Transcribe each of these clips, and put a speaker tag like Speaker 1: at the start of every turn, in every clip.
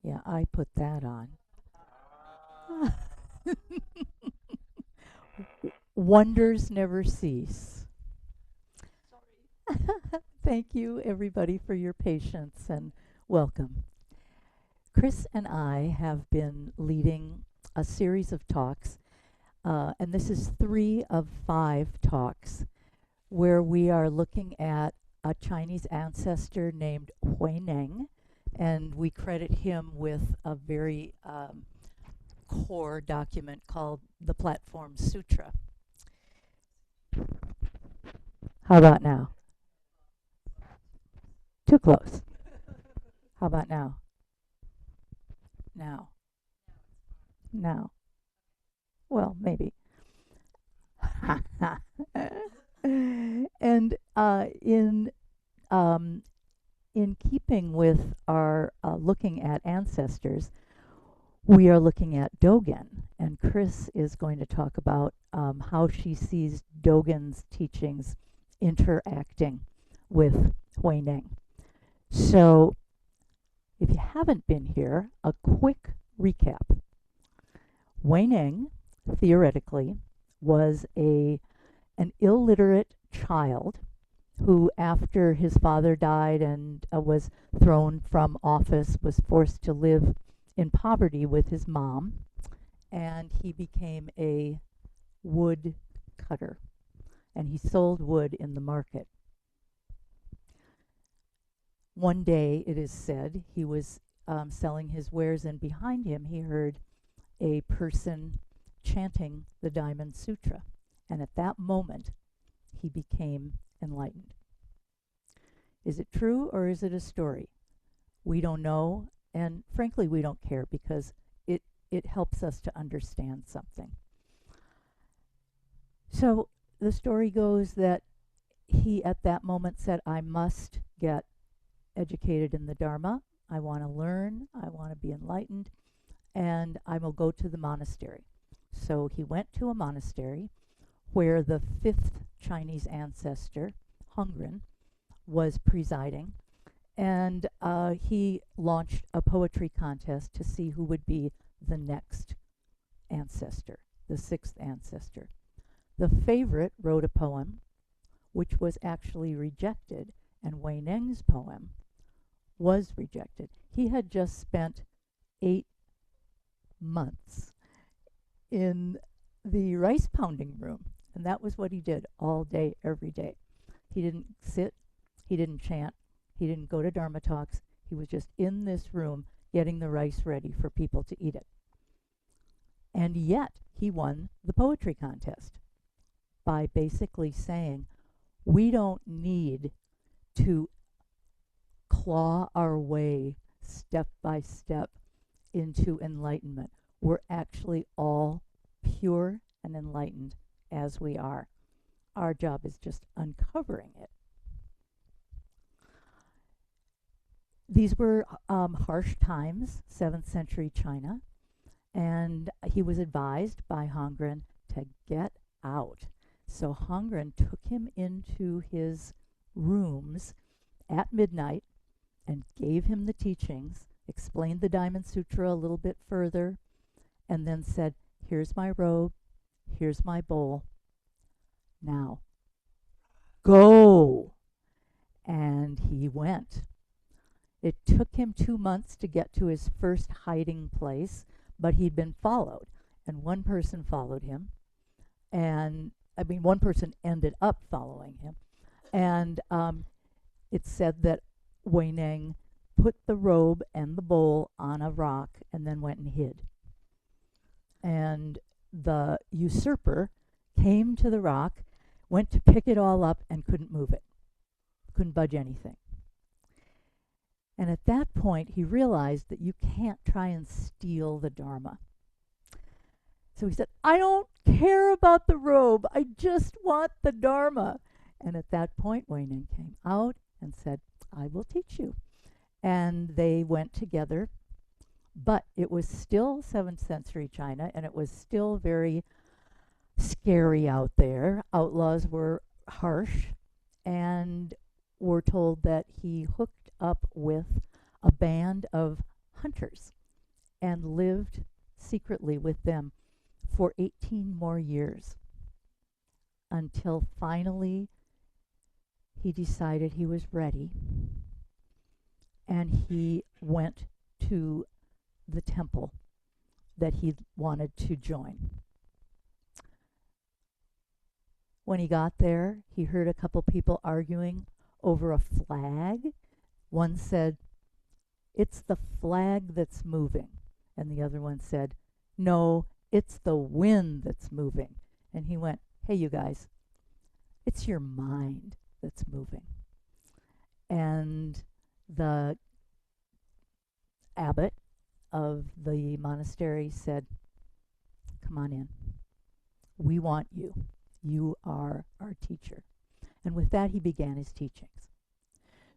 Speaker 1: Yeah, I put that on. Wonders never cease. Thank you, everybody, for your patience and welcome. Chris and I have been leading a series of talks, and this is 3 of 5 talks, where we are looking at a Chinese ancestor named Huineng, and we credit him with a very core document called the Platform Sutra. How about now? Too close. How about now? Now. Now. Well, maybe. And um, in keeping with our looking at ancestors, we are looking at Dogen, and Chris is going to talk about how she sees Dogen's teachings interacting with Huineng. So, if you haven't been here, a quick recap. Huineng, theoretically, was an illiterate child who, after his father died and was thrown from office, was forced to live in poverty with his mom, and he became a wood cutter, and he sold wood in the market. One day, it is said, he was selling his wares, and behind him he heard a person chanting the Diamond Sutra. And at that moment, he became enlightened. Is it true or is it a story? We don't know, and frankly, we don't care because it helps us to understand something. So the story goes that he at that moment said, I must get educated in the Dharma. I want to learn. I want to be enlightened. And I will go to the monastery. So he went to a monastery where the 5th Chinese ancestor, Hongren, was presiding. And he launched a poetry contest to see who would be the next ancestor, the 6th ancestor. The favorite wrote a poem which was actually rejected, and Huineng's poem was rejected. He had just spent 8 months in the rice pounding room, and that was what he did all day, every day. He didn't sit, he didn't chant, he didn't go to Dharma talks. He was just in this room getting the rice ready for people to eat it. And yet, he won the poetry contest by basically saying, we don't need to claw our way step by step into enlightenment. We're actually all pure and enlightened as we are. Our job is just uncovering it. These were harsh times, 7th century China, and he was advised by Hongren to get out. So Hongren took him into his rooms at midnight and gave him the teachings, explained the Diamond Sutra a little bit further, and then said, here's my robe, here's my bowl. Now, go. And he went. It took him 2 months to get to his first hiding place, but he'd been followed, and one person followed him, and one person ended up following him, and it said that Huineng put the robe and the bowl on a rock and then went and hid. And the usurper came to the rock, went to pick it all up, and couldn't move it, couldn't budge anything. And at that point, he realized that you can't try and steal the Dharma. So he said, I don't care about the robe. I just want the Dharma. And at that point, Huineng came out and said, I will teach you. And they went together. But it was still 7th century China, and it was still very scary out there. Outlaws were harsh, and we're told that he hooked up with a band of monitors and lived secretly with them for 18 more years until finally he decided he was ready and he went to the temple that he wanted to join. When he got there, he heard a couple people arguing over a flag. One said, "It's the flag that's moving." And the other one said, "No, it's the wind that's moving." And he went, "Hey, you guys, it's your mind that's moving." And the abbot of the monastery said, "Come on in. We want you. You are our teacher." And with that, he began his teachings.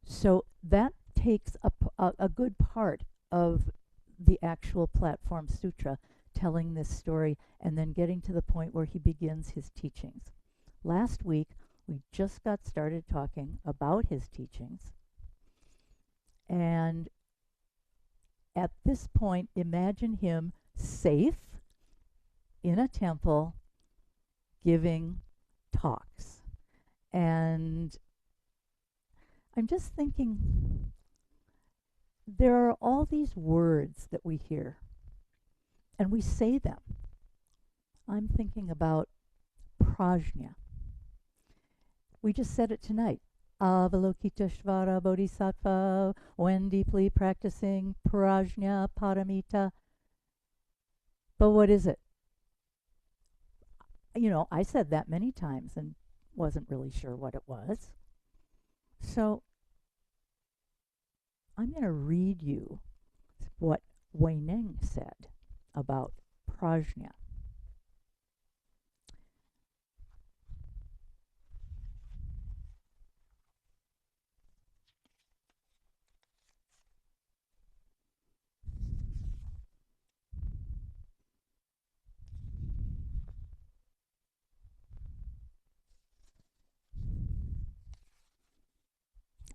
Speaker 1: So that takes a good part of the actual Platform Sutra, telling this story and then getting to the point where he begins his teachings. Last week, we just got started talking about his teachings. And at this point, imagine him safe in a temple giving talks. And I'm just thinking, there are all these words that we hear, and we say them. I'm thinking about prajna. We just said it tonight. Avalokiteshvara Bodhisattva, when deeply practicing prajna paramita. But what is it? You know, I said that many times and wasn't really sure what it was. So I'm going to read you what Wei Ning said about prajna.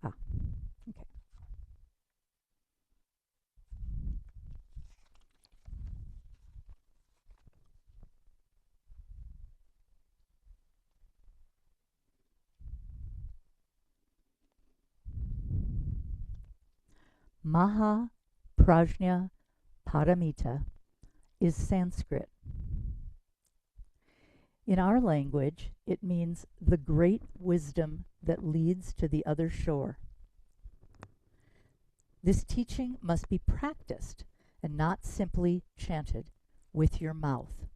Speaker 1: Okay. Maha Prajna Paramita is Sanskrit. In our language, it means the great wisdom that leads to the other shore. This teaching must be practiced and not simply chanted with your mouth.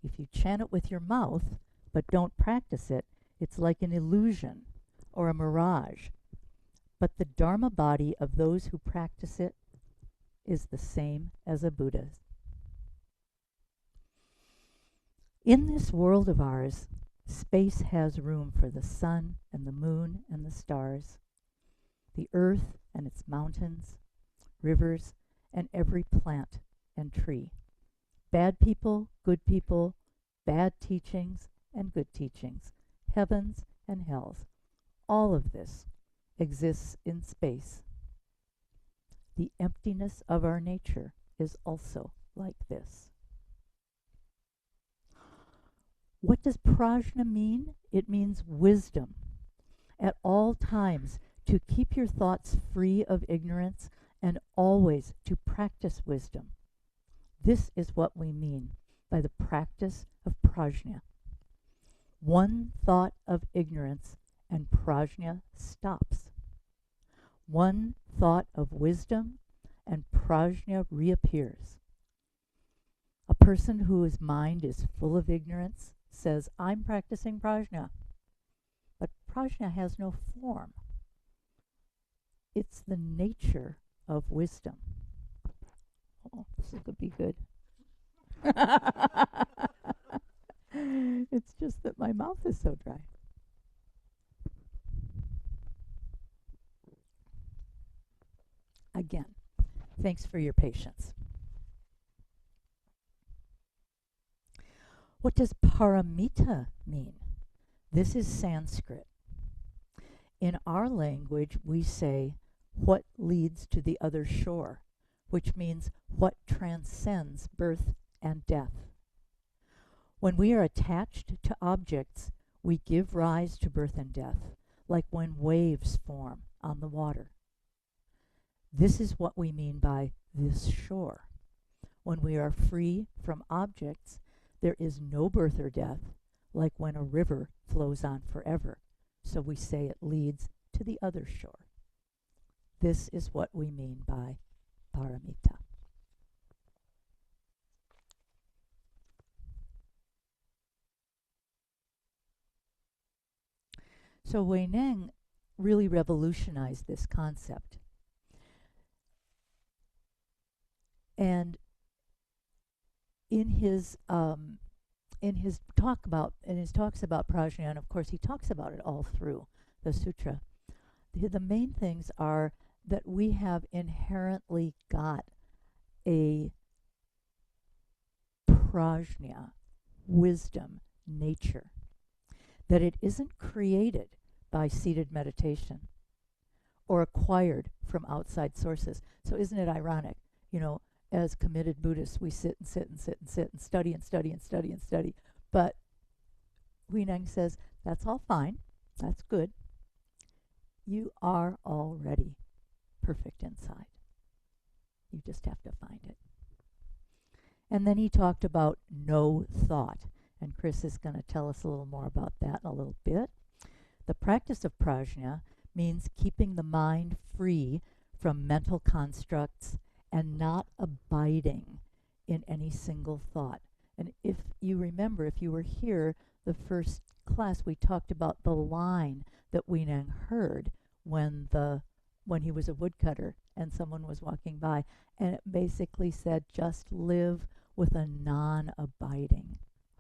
Speaker 1: If you chant it with your mouth but don't practice it, it's like an illusion or a mirage. But the Dharma body of those who practice it is the same as a Buddha's. In this world of ours, space has room for the sun and the moon and the stars, the earth and its mountains, rivers, and every plant and tree. Bad people, bad teachings and good teachings, heavens and hells. All of this exists in space. The emptiness of our nature is also like this. What does prajna mean? It means wisdom. At all times, to keep your thoughts free of ignorance and always to practice wisdom. This is what we mean by the practice of prajna. One thought of ignorance and prajna stops. One thought of wisdom and prajna reappears. A person whose mind is full of ignorance says, "I'm practicing prajna." But prajna has no form. It's the nature of wisdom. Oh, this could be good. It's just that my mouth is so dry. Again, thanks for your patience. What does paramita mean? This is Sanskrit. In our language, we say, "What leads to the other shore?" which means what transcends birth and death. When we are attached to objects, we give rise to birth and death, like when waves form on the water. This is what we mean by this shore. When we are free from objects, there is no birth or death, like when a river flows on forever. So we say it leads to the other shore. This is what we mean by paramita. So Wei Neng really revolutionized this concept. And in his talks about prajna, and of course he talks about it all through the sutra, the main things are that we have inherently got a prajna, wisdom, nature, that it isn't created by seated meditation or acquired from outside sources. So isn't it ironic, as committed Buddhists, we sit and sit and sit and sit and study and study and study and study. But Huineng says, that's all fine. That's good. You are already perfect inside. You just have to find it. And then he talked about no thought. And Chris is going to tell us a little more about that in a little bit. The practice of prajna means keeping the mind free from mental constructs and not abiding in any single thought. And if you remember, if you were here the first class, we talked about the line that Huineng heard when he was a woodcutter and someone was walking by, and it basically said, just live with a non-abiding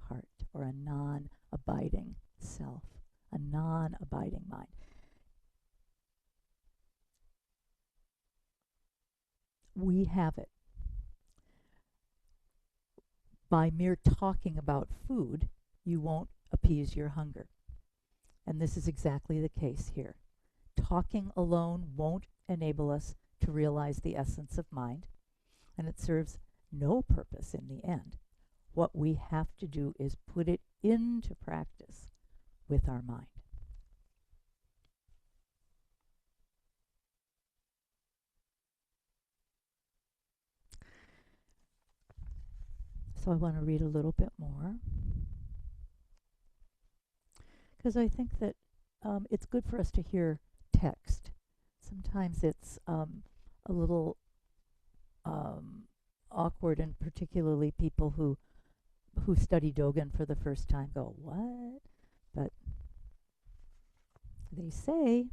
Speaker 1: heart, or a non-abiding self, a non-abiding mind. We have it. By mere talking about food, you won't appease your hunger. And this is exactly the case here. Talking alone won't enable us to realize the essence of mind, and it serves no purpose in the end. What we have to do is put it into practice with our mind. So I want to read a little bit more, because I think that it's good for us to hear text. Sometimes it's a little awkward, and particularly people who study Dogen for the first time go, what? But they say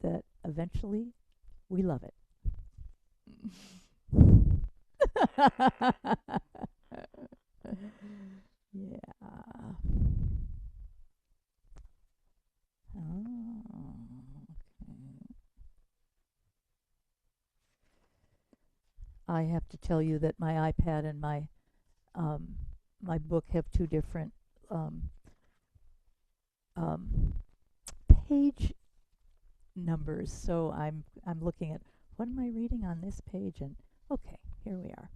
Speaker 1: that eventually we love it. Yeah. Oh, okay. I have to tell you that my iPad and my book have two different page numbers. So I'm looking at, what am I reading on this page? And okay, here we are.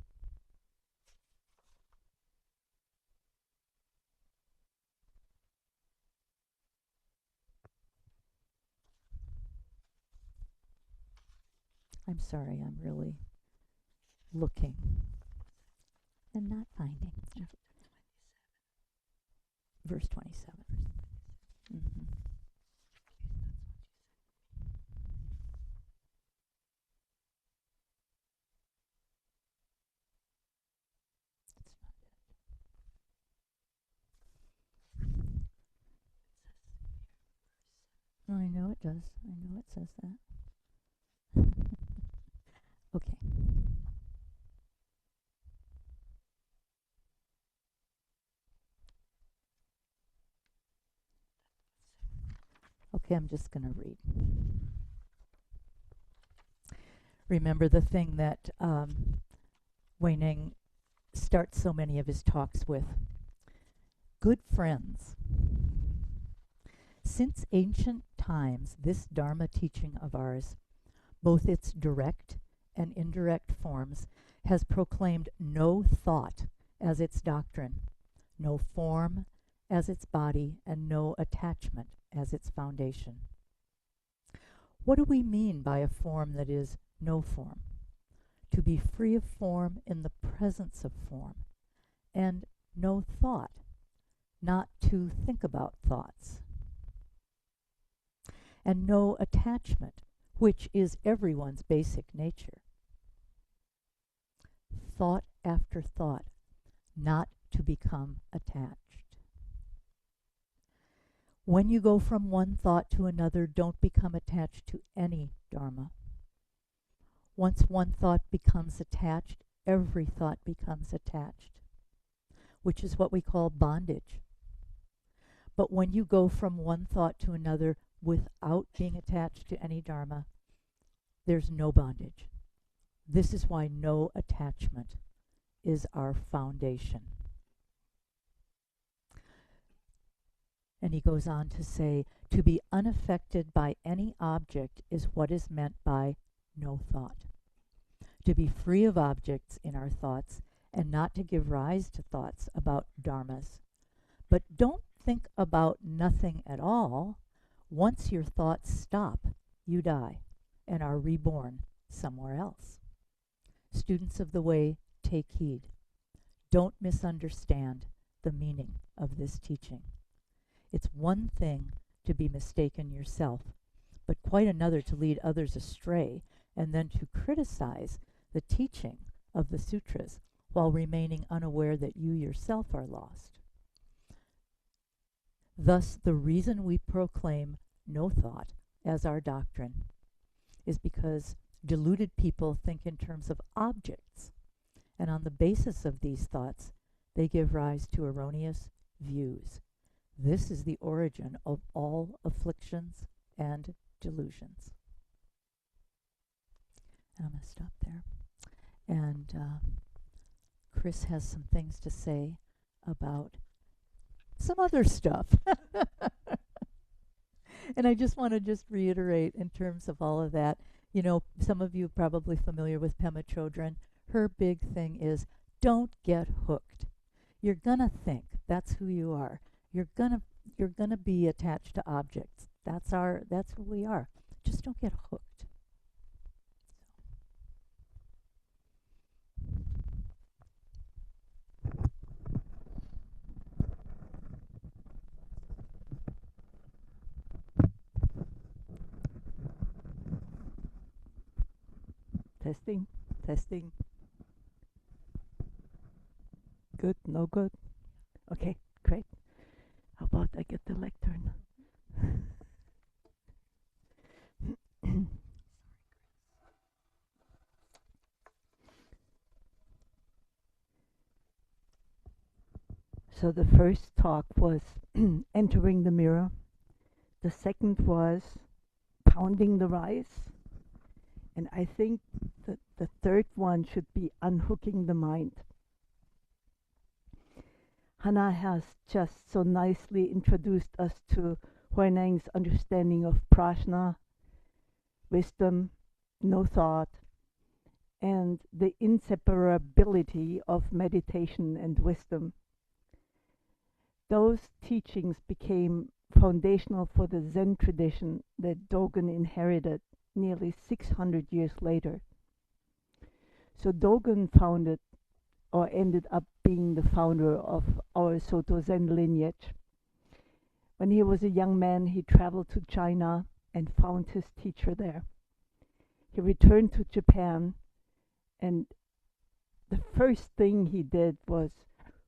Speaker 1: I'm sorry, I'm really looking and not finding. Verse 27. Mm-hmm. Oh, I know it does. I know it says that. Okay. Okay, I'm just going to read. Remember the thing that Huineng starts so many of his talks with. Good friends. Since ancient times, this Dharma teaching of ours, both its direct and indirect forms, has proclaimed no thought as its doctrine, no form as its body, and no attachment as its foundation. What do we mean by a form that is no form? To be free of form in the presence of form, and no thought, not to think about thoughts, and no attachment, which is everyone's basic nature. Thought after thought, not to become attached. When you go from one thought to another, don't become attached to any Dharma. Once one thought becomes attached, every thought becomes attached, which is what we call bondage. But when you go from one thought to another without being attached to any Dharma, there's no bondage. This is why no attachment is our foundation. And he goes on to say, to be unaffected by any object is what is meant by no thought. To be free of objects in our thoughts and not to give rise to thoughts about dharmas. But don't think about nothing at all. Once your thoughts stop, you die and are reborn somewhere else. Students of the way, take heed. Don't misunderstand the meaning of this teaching. It's one thing to be mistaken yourself, but quite another to lead others astray and then to criticize the teaching of the sutras while remaining unaware that you yourself are lost. Thus, the reason we proclaim no thought as our doctrine is because deluded people think in terms of objects, and on the basis of these thoughts, they give rise to erroneous views. This is the origin of all afflictions and delusions. And I'm going to stop there. And Chris has some things to say about some other stuff. And I just want to reiterate in terms of all of that, you know, some of you are probably familiar with Pema Chodron. Her big thing is don't get hooked. You're going to think that's who you are. You're gonna be attached to objects. That's who we are. Just don't get hooked. Testing, testing. Good, no good. Okay, great. How about I get the lectern? So the first talk was entering the mirror. The second was pounding the rice. And I think that the third one should be unhooking the mind. Hannah has just so nicely introduced us to Huineng's understanding of prajna, wisdom, no thought, and the inseparability of meditation and wisdom. Those teachings became foundational for the Zen tradition that Dogen inherited nearly 600 years later. So Dogen founded or ended up being the founder of our Soto Zen lineage. When he was a young man, he traveled to China and found his teacher there. He returned to Japan, and the first thing he did was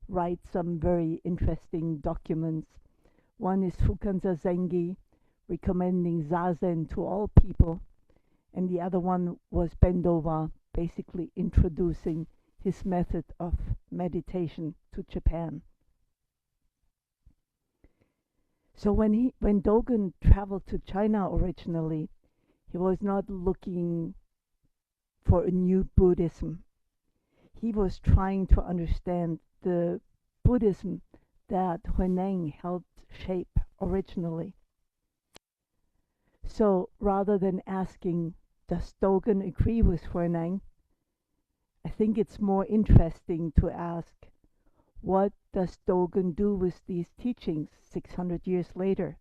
Speaker 1: write some very interesting documents. One is Fukanza Zengi, recommending Zazen to all people, and the other one was Bendowa, basically introducing his method of meditation to Japan. So when Dogen traveled to China originally, he was not looking for a new Buddhism. He was trying to understand the Buddhism that Huineng helped shape originally. So rather than asking
Speaker 2: does Dogen agree with Huineng? I think it's more interesting to ask, what does Dogen do with these teachings 600 years later?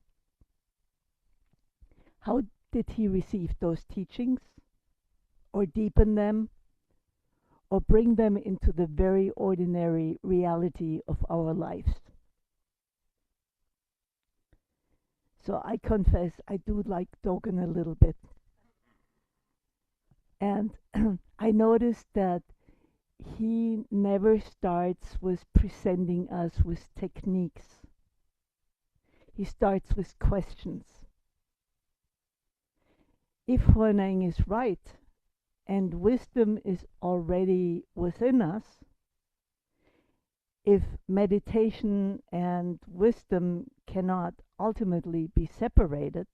Speaker 2: How did he receive those teachings, or deepen them, or bring them into the very ordinary reality of our lives? So I confess I do like Dogen a little bit. And I noticed that he never starts with presenting us with techniques. He starts with questions. If Huineng is right, and wisdom is already within us, if meditation and wisdom cannot ultimately be separated,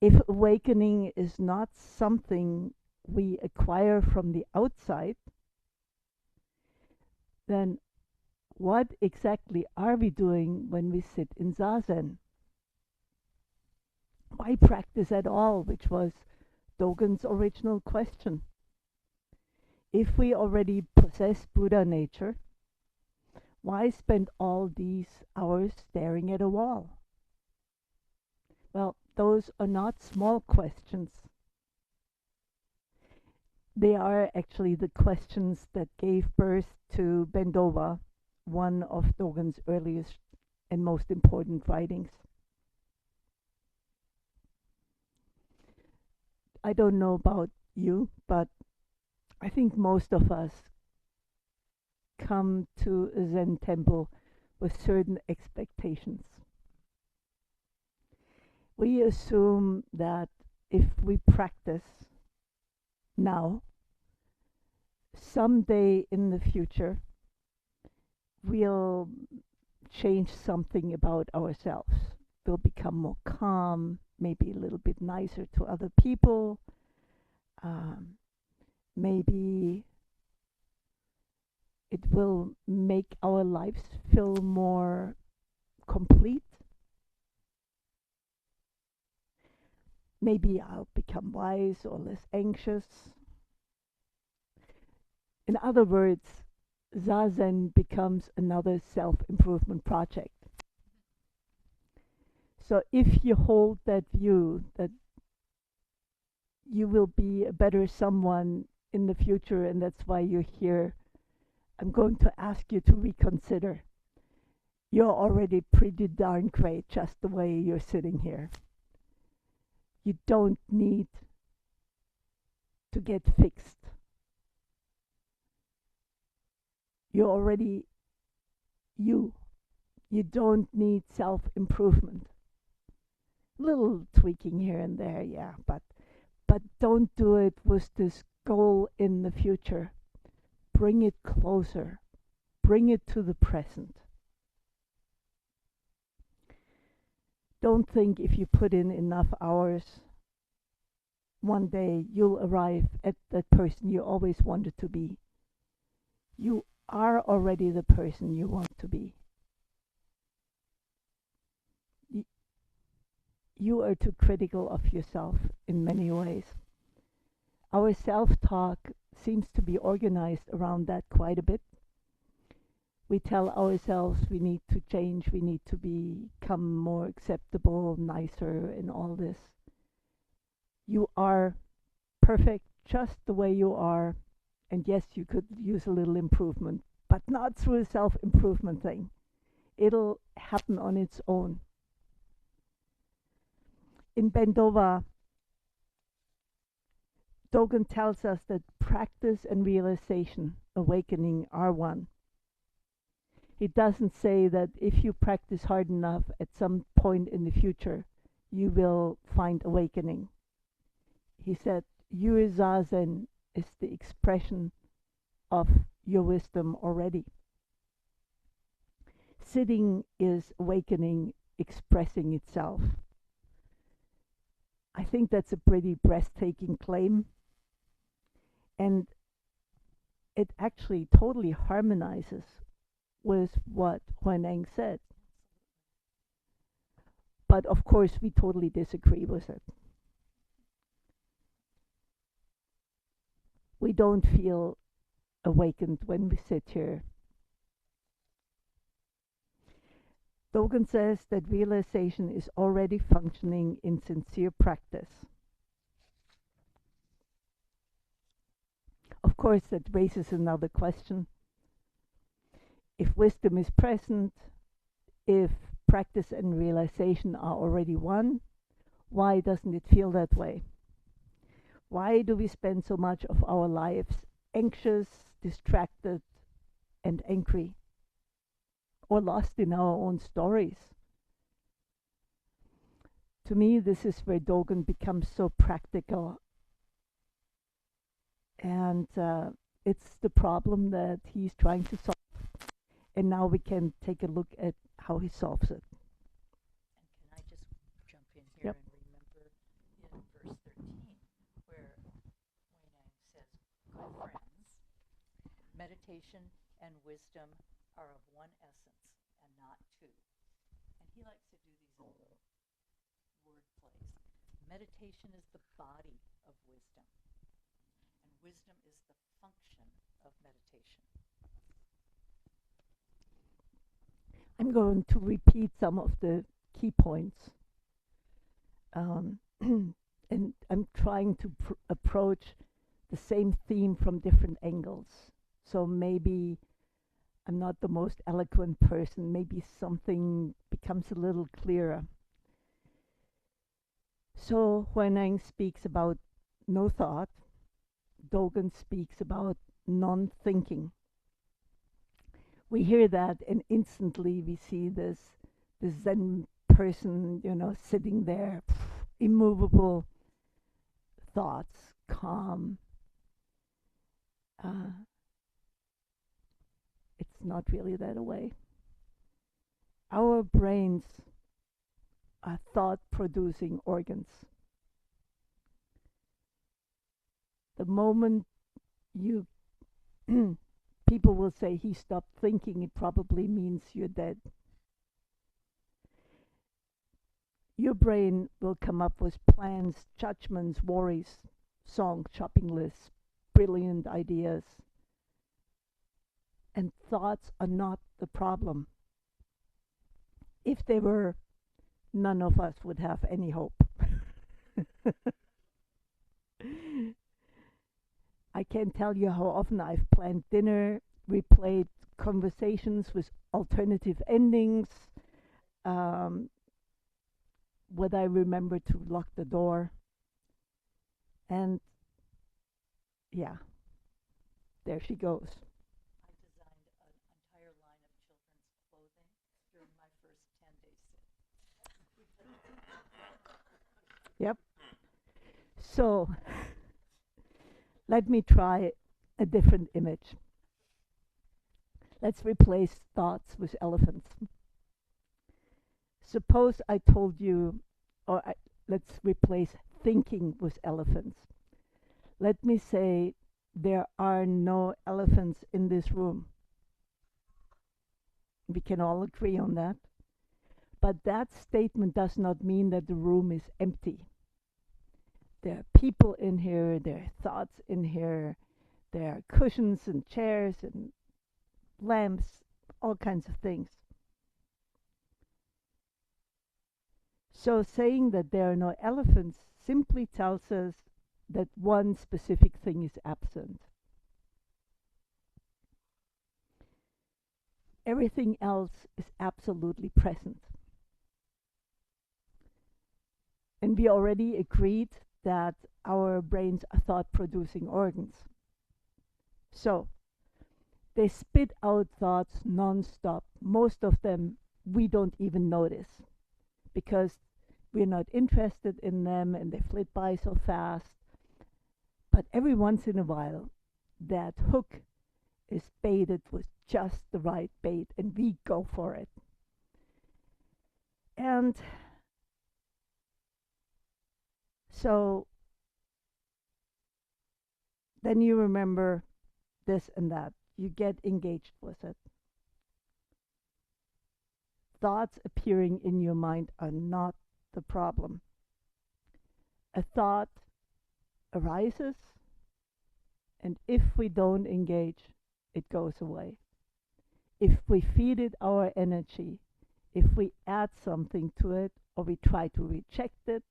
Speaker 2: if awakening is not something we acquire from the outside, then what exactly are we doing when we sit in Zazen? Why practice at all, which was Dogen's original question. If we already possess Buddha nature, why spend all these hours staring at a wall? Well, those are not small questions. They are actually the questions that gave birth to Bendova, one of Dogen's earliest and most important writings. I don't know about you, but I think most of us come to a Zen temple with certain expectations. We assume that if we practice now, someday in the future, we'll change something about ourselves. We'll become more calm, maybe a little bit nicer to other people, maybe it will make our lives feel more complete. Maybe I'll become wise or less anxious. In other words, Zazen becomes another self-improvement project. So if you hold that view that you will be a better someone in the future and that's why you're here, I'm going to ask you to reconsider. You're already pretty darn great just the way you're sitting here. You don't need to get fixed. You're already you. You don't need self-improvement. Little tweaking here and there, yeah, but don't do it with this goal in the future. Bring it closer. Bring it to the present. Don't think if you put in enough hours, one day you'll arrive at that person you always wanted to be. You are already the person you want to be. You are too critical of yourself in many ways. Our self-talk seems to be organized around that quite a bit. We tell ourselves we need to change, we need to become more acceptable, nicer, and all this. You are perfect just the way you are, and yes, you could use a little improvement, but not through a self-improvement thing. It'll happen on its own. In Bendova, Dogen tells us that practice and realization, awakening, are one. He doesn't say that if you practice hard enough at some point in the future, you will find awakening. He said, your Zazen is the expression of your wisdom already. Sitting is awakening, expressing itself. I think that's a pretty breathtaking claim. And it actually totally harmonizes with what Huineng said. But of course, we totally disagree with it. we don't feel awakened when we sit here. Dogen says that realization is already functioning in sincere practice. Of course, that raises another question. If wisdom is present, if practice and realization are already one, why doesn't it feel that way? Why do we spend so much of our lives anxious, distracted, and angry? Or lost in our own stories? To me, this is where Dogen becomes so practical. And it's the problem that he's trying to solve. And now we can take a look at how he solves it.
Speaker 1: And can I just jump in here
Speaker 2: Yep.
Speaker 1: and remember in verse 13 where Huineng says, "Good friends, meditation and wisdom are of one essence and not two." And he likes to do these little word plays. Meditation is the body of wisdom, and wisdom is the function of meditation.
Speaker 2: I'm going to repeat some of the key points. And I'm trying to approach the same theme from different angles. So maybe I'm not the most eloquent person. Maybe something becomes a little clearer. So Huineng speaks about no thought. Dogen speaks about non-thinking. We hear that, and instantly we see this Zen person, sitting there, immovable, thoughts, calm. It's not really that way. Our brains are thought-producing organs. The moment you people will say he stopped thinking, it probably means you're dead. Your brain will come up with plans, judgments, worries, songs, shopping lists, brilliant ideas. And thoughts are not the problem. If they were, none of us would have any hope. I can't tell you how often I've planned dinner, replayed conversations with alternative endings, would I remember to lock the door? And yeah, there she goes.
Speaker 1: I designed an entire line of children's clothing during my first 10-day sit.
Speaker 2: Yep. So let me try a different image. Let's replace thoughts with elephants. Suppose I told you, let's replace thinking with elephants. Let me say there are no elephants in this room. We can all agree on that. But that statement does not mean that the room is empty. There are people in here, there are thoughts in here, there are cushions and chairs and lamps, all kinds of things. So saying that there are no elephants simply tells us that one specific thing is absent. Everything else is absolutely present. And we already agreed that our brains are thought-producing organs. So they spit out thoughts non-stop. Most of them we don't even notice because we're not interested in them and they flit by so fast. But every once in a while, that hook is baited with just the right bait and we go for it. And so then you remember this and that. You get engaged with it. Thoughts appearing in your mind are not the problem. A thought arises, And if we don't engage, it goes away. If we feed it our energy, if we add something to it or we try to reject it,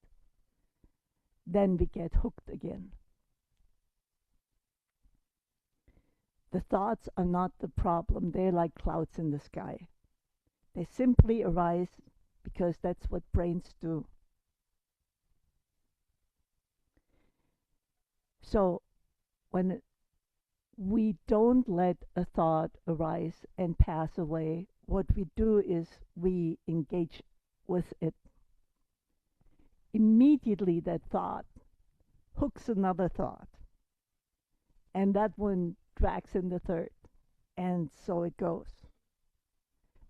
Speaker 2: then we get hooked again. The thoughts are not the problem. They're like clouds in the sky. They simply arise because that's what brains do. So when we don't let a thought arise and pass away, what we do is we engage with it. Immediately that thought hooks another thought, and that one drags in the third, and so it goes.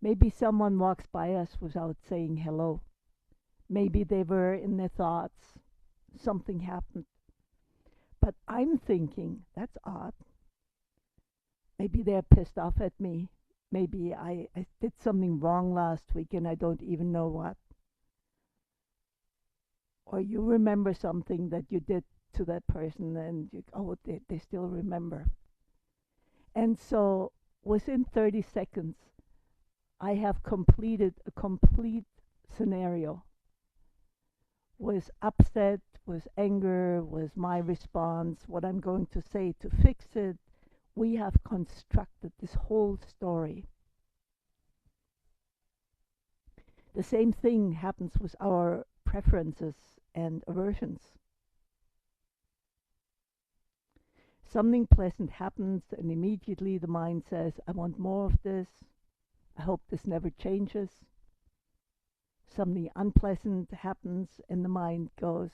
Speaker 2: Maybe someone walks by us without saying hello. Maybe they were in their thoughts. Something happened. But I'm thinking, that's odd. Maybe they're pissed off at me. Maybe I did something wrong last week and I don't even know what. Or you remember something that you did to that person and they still remember. And so within 30 seconds, I have completed a complete scenario. Was upset, was anger, was my response, what I'm going to say to fix it. We have constructed this whole story. The same thing happens with our preferences and aversions. Something pleasant happens and immediately the mind says, I want more of this. I hope this never changes. Something unpleasant happens and the mind goes,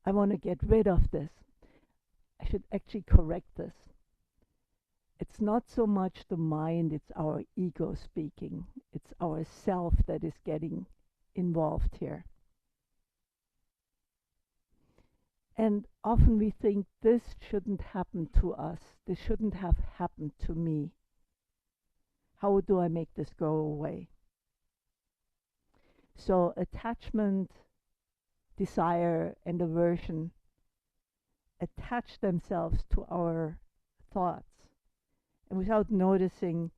Speaker 2: I want to get rid of this. I should actually correct this. It's not so much the mind, it's our ego speaking. It's our self that is getting involved here. And often we think this shouldn't happen to us. This shouldn't have happened to me. How do I make this go away? So attachment, desire, and aversion attach themselves to our thoughts. And without noticing,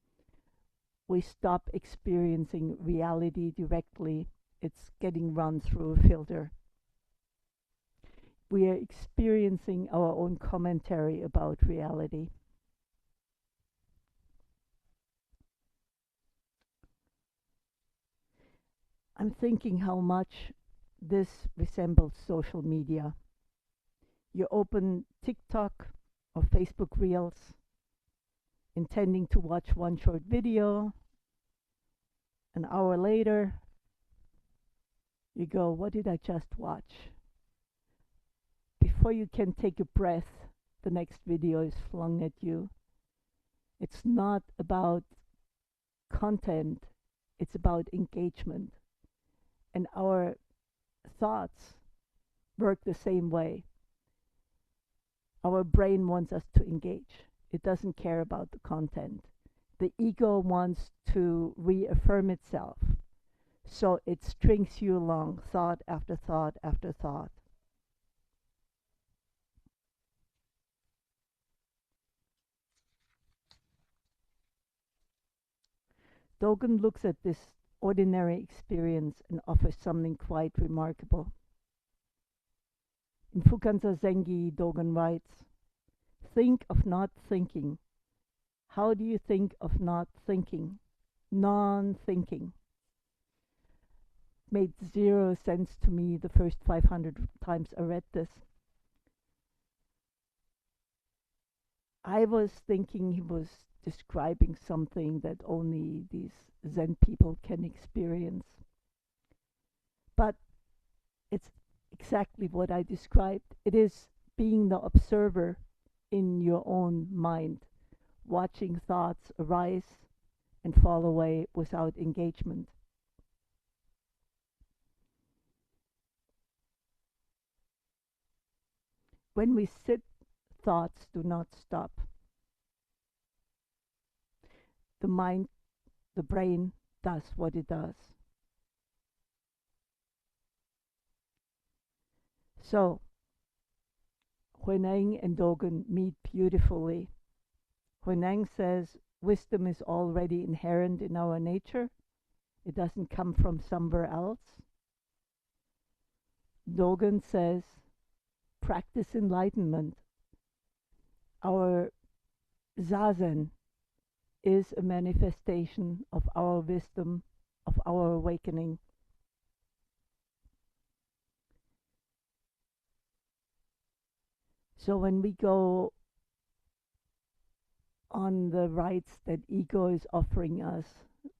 Speaker 2: we stop experiencing reality directly. It's getting run through a filter. We are experiencing our own commentary about reality. I'm thinking how much this resembles social media. You open TikTok or Facebook Reels, intending to watch one short video. An hour later, you go, what did I just watch? Before you can take a breath, the next video is flung at you. It's not about content, it's about engagement. And our thoughts work the same way. Our brain wants us to engage. It doesn't care about the content. The ego wants to reaffirm itself. So it strings you along, thought after thought after thought. Dogen looks at this ordinary experience and offers something quite remarkable. In Fukanza Zengi, Dogen writes, think of not thinking. How do you think of not thinking? Non-thinking. Made zero sense to me the first 500 times I read this. I was thinking he was describing something that only these Zen people can experience. But it's exactly what I described. It is being the observer in your own mind, watching thoughts arise and fall away without engagement. When we sit, thoughts do not stop. The mind, the brain does what it does. So, Huineng and Dogen meet beautifully. Huineng says wisdom is already inherent in our nature. It doesn't come from somewhere else. Dogen says practice enlightenment. Our zazen is a manifestation of our wisdom, of our awakening. So when we go on the rights that ego is offering us,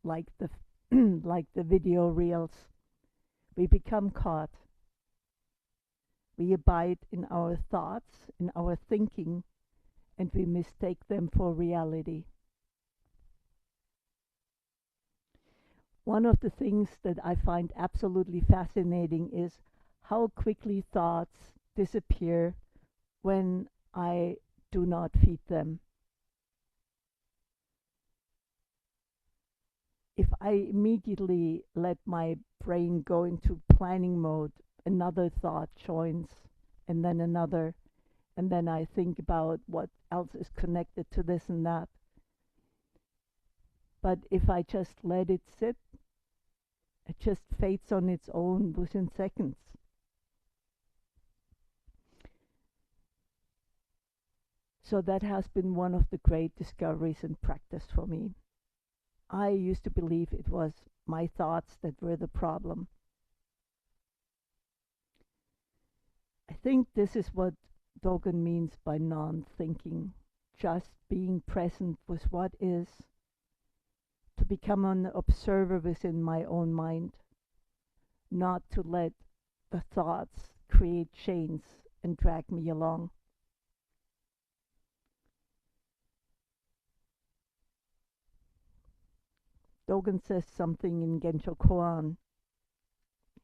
Speaker 2: like the like the video reels, we become caught. We abide in our thoughts, in our thinking, and we mistake them for reality. One of the things that I find absolutely fascinating is how quickly thoughts disappear when I do not feed them. If I immediately let my brain go into planning mode, another thought joins, and then another, and then I think about what else is connected to this and that. But if I just let it sit, it just fades on its own within seconds. So that has been one of the great discoveries in practice for me. I used to believe it was my thoughts that were the problem. I think this is what Dogen means by non-thinking, just being present with what is, to become an observer within my own mind, not to let the thoughts create chains and drag me along. Dogen says something in Gensho Koan.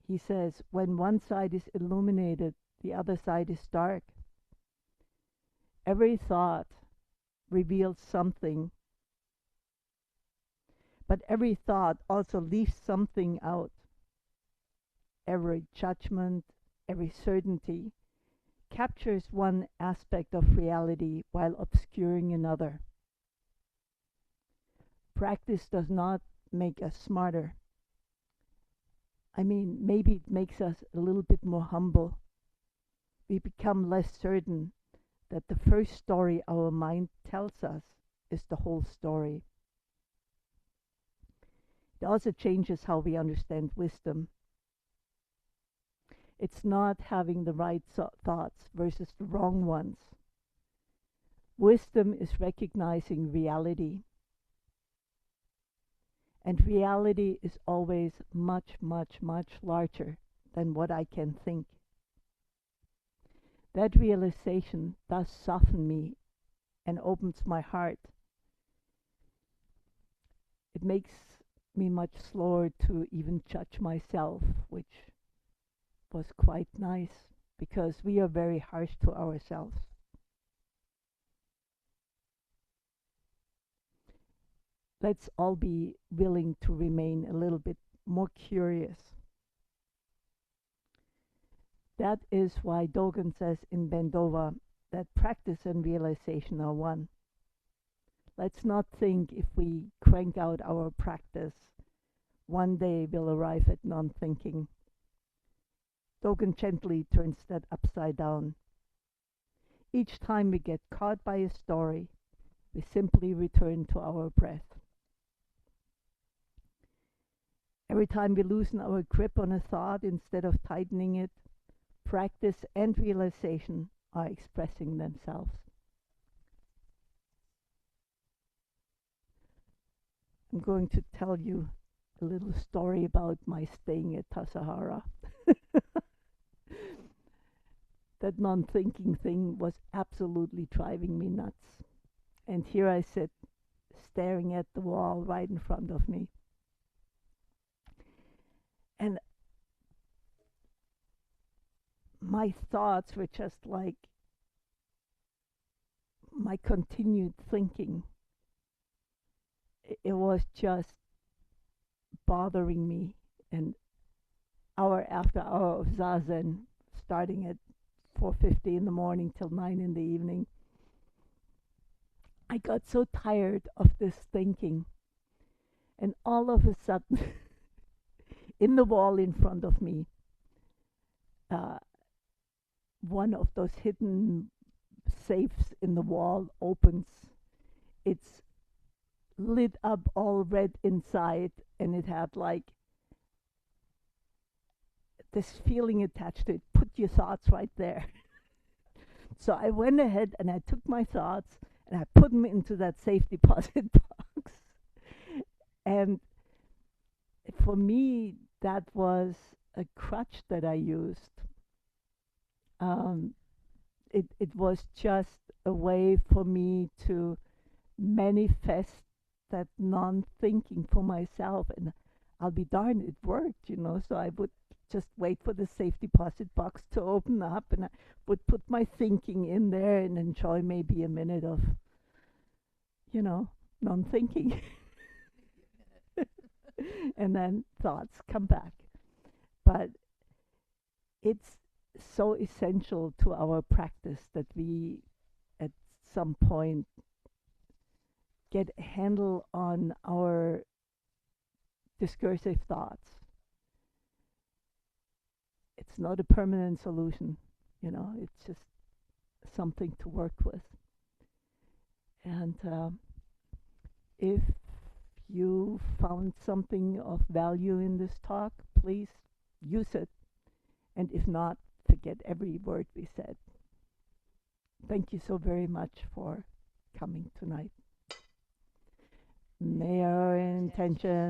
Speaker 2: He says, when one side is illuminated, the other side is dark. Every thought reveals something, but every thought also leaves something out. Every judgment, every certainty captures one aspect of reality while obscuring another. Practice does not make us smarter. I mean, maybe it makes us a little bit more humble. We become less certain that the first story our mind tells us is the whole story. It also changes how we understand wisdom. It's not having the right thoughts versus the wrong ones. Wisdom is recognizing reality. And reality is always much, much, much larger than what I can think. That realization does soften me and opens my heart. It makes me much slower to even judge myself, which was quite nice, because we are very harsh to ourselves. Let's all be willing to remain a little bit more curious. That is why Dogen says in Bendova that practice and realization are one. Let's not think if we crank out our practice, one day we'll arrive at non-thinking. Dogen gently turns that upside down. Each time we get caught by a story, we simply return to our breath. Every time we loosen our grip on a thought instead of tightening it, practice and realization are expressing themselves. I'm going to tell you a little story about my staying at Tassajara. That non-thinking thing was absolutely driving me nuts. And here I sit, staring at the wall right in front of me. And my thoughts were just like my continued thinking. It was just bothering me. And hour after hour of zazen, starting at 4:50 in the morning till 9 in the evening. I got so tired of this thinking, and all of a sudden, in the wall in front of me, uh, one of those hidden safes in the wall opens. It's lit up all red inside, and it had like this feeling attached to it. Put your thoughts right there. So I went ahead and I took my thoughts and I put them into that safe deposit box. And for me, that was a crutch that I used. Um, it was just a way for me to manifest that non-thinking for myself, and I'll be darned, it worked, you know. So I would just wait for the safe deposit box to open up, and I would put my thinking in there and enjoy maybe a minute of, you know, non-thinking. And then thoughts come back. But it's so essential to our practice that we at some point get a handle on our discursive thoughts. It's not a permanent solution, you know, it's just something to work with. And if you found something of value in this talk, please use it. And if not, forget every word we said. Thank you so very much for coming tonight. May our intention